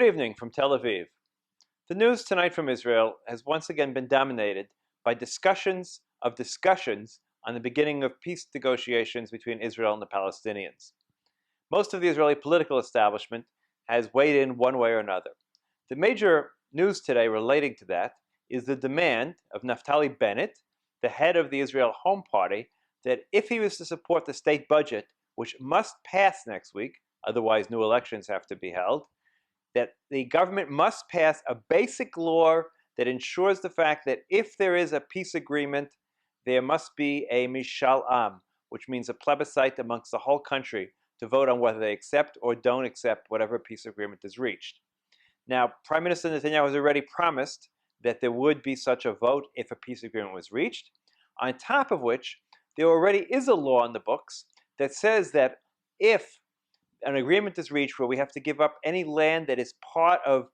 Good evening from Tel Aviv. The news tonight from Israel has once again been dominated by discussions of discussions on the beginning of peace negotiations between Israel and the Palestinians. Most of the Israeli political establishment has weighed in one way or another. The major news today relating to that is the demand of Naftali Bennet, the head of the Israel Home Party, that if he was to support the state budget, which must pass next week, otherwise new elections have to be held, that the government must pass a basic law that ensures the fact that if there is a peace agreement, there must be a mishal am, which means a plebiscite amongst the whole country to vote on whether they accept or don't accept whatever peace agreement is reached. Now, Prime Minister Netanyahu has already promised that there would be such a vote if a peace agreement was reached, on top of which there already is a law in the books that says that if an agreement is reached where we have to give up any land that is part of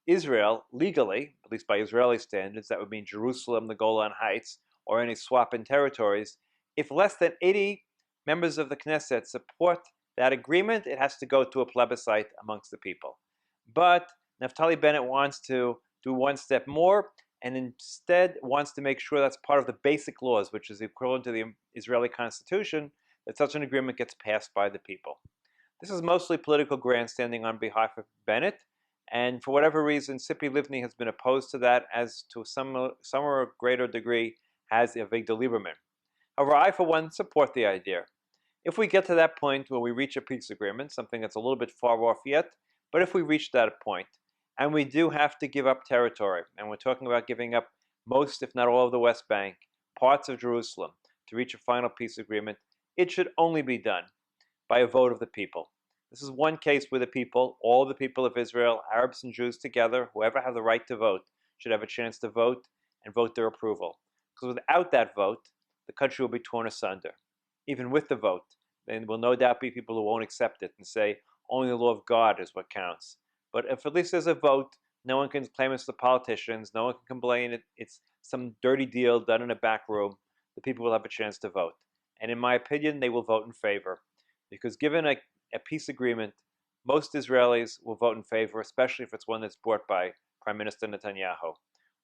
Israel legally, at least by Israeli standards, that would mean Jerusalem, the Golan Heights, or any swap in territories. If less than 80 members of the Knesset support that agreement, it has to go to a plebiscite amongst the people. But Naftali Bennett wants to do one step more and instead wants to make sure that's part of the basic laws, which is equivalent to the Israeli Constitution, that such an agreement gets passed by the people. This is mostly political grandstanding on behalf of Bennett, and for whatever reason, Tzipi Livni has been opposed to that, as to some or greater degree has Avigdor Lieberman. However, I, for one, support the idea. If we get to that point where we reach a peace agreement, something that's a little bit far off yet, but if we reach that point, and we do have to give up territory, and we're talking about giving up most, if not all, of the West Bank, parts of Jerusalem, to reach a final peace agreement, it should only be done by a vote of the people. This is one case where the people, all the people of Israel, Arabs and Jews together, whoever have the right to vote, should have a chance to vote and vote their approval. Because without that vote, the country will be torn asunder. Even with the vote, there will no doubt be people who won't accept it and say only the law of God is what counts. But if at least there's a vote, no one can claim it's the politicians, no one can complain it's some dirty deal done in a back room. The people will have a chance to vote. And in my opinion, they will vote in favor. Because given a peace agreement, most Israelis will vote in favor, especially if it's one that's brought by Prime Minister Netanyahu.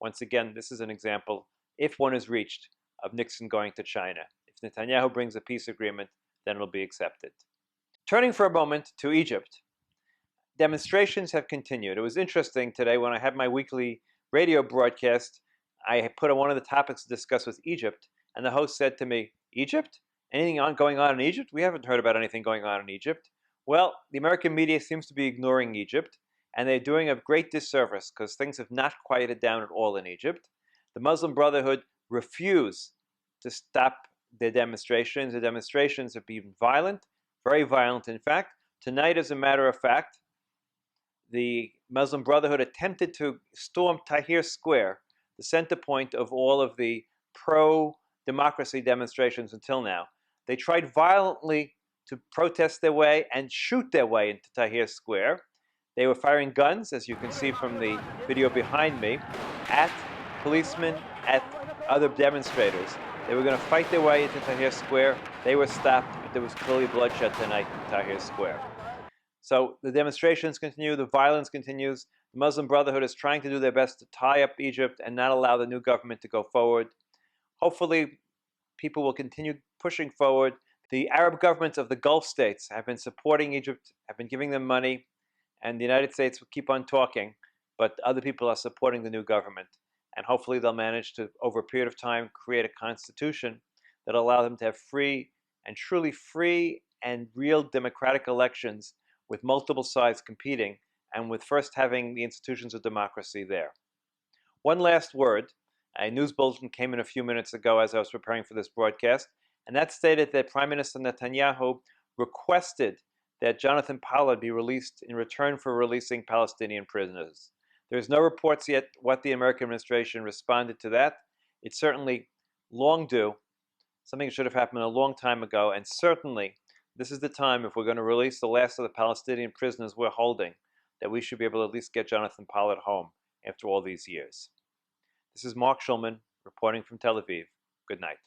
Once again, this is an example, if one is reached, of Nixon going to China. If Netanyahu brings a peace agreement, then it'll be accepted. Turning for a moment to Egypt, demonstrations have continued. It was interesting today when I had my weekly radio broadcast, I put on one of the topics to discuss with Egypt, and the host said to me, "Egypt? Anything going on in Egypt? We haven't heard about anything going on in Egypt." Well, the American media seems to be ignoring Egypt, and they're doing a great disservice because things have not quieted down at all in Egypt. The Muslim Brotherhood refuse to stop their demonstrations. The demonstrations have been violent, very violent. In fact, tonight, as a matter of fact, the Muslim Brotherhood attempted to storm Tahrir Square, the center point of all of the pro-democracy demonstrations until now. They tried violently to protest their way and shoot their way into Tahrir Square. They were firing guns, as you can see from the video behind me, at policemen, at other demonstrators. They were going to fight their way into Tahrir Square. They were stopped, but there was clearly bloodshed tonight in Tahrir Square. So the demonstrations continue, the violence continues. The Muslim Brotherhood is trying to do their best to tie up Egypt and not allow the new government to go forward. Hopefully, people will continue pushing forward. The Arab governments of the Gulf states have been supporting Egypt, have been giving them money, and the United States will keep on talking, but other people are supporting the new government. And hopefully they'll manage to, over a period of time, create a constitution that will allow them to have free and truly free and real democratic elections with multiple sides competing, and with first having the institutions of democracy there. One last word. A news bulletin came in a few minutes ago as I was preparing for this broadcast, and that stated that Prime Minister Netanyahu requested that Jonathan Pollard be released in return for releasing Palestinian prisoners. There's no reports yet what the American administration responded to that. It's certainly long due, something that should have happened a long time ago, and certainly this is the time, if we're going to release the last of the Palestinian prisoners we're holding, that we should be able to at least get Jonathan Pollard home after all these years. This is Mark Schulman reporting from Tel Aviv. Good night.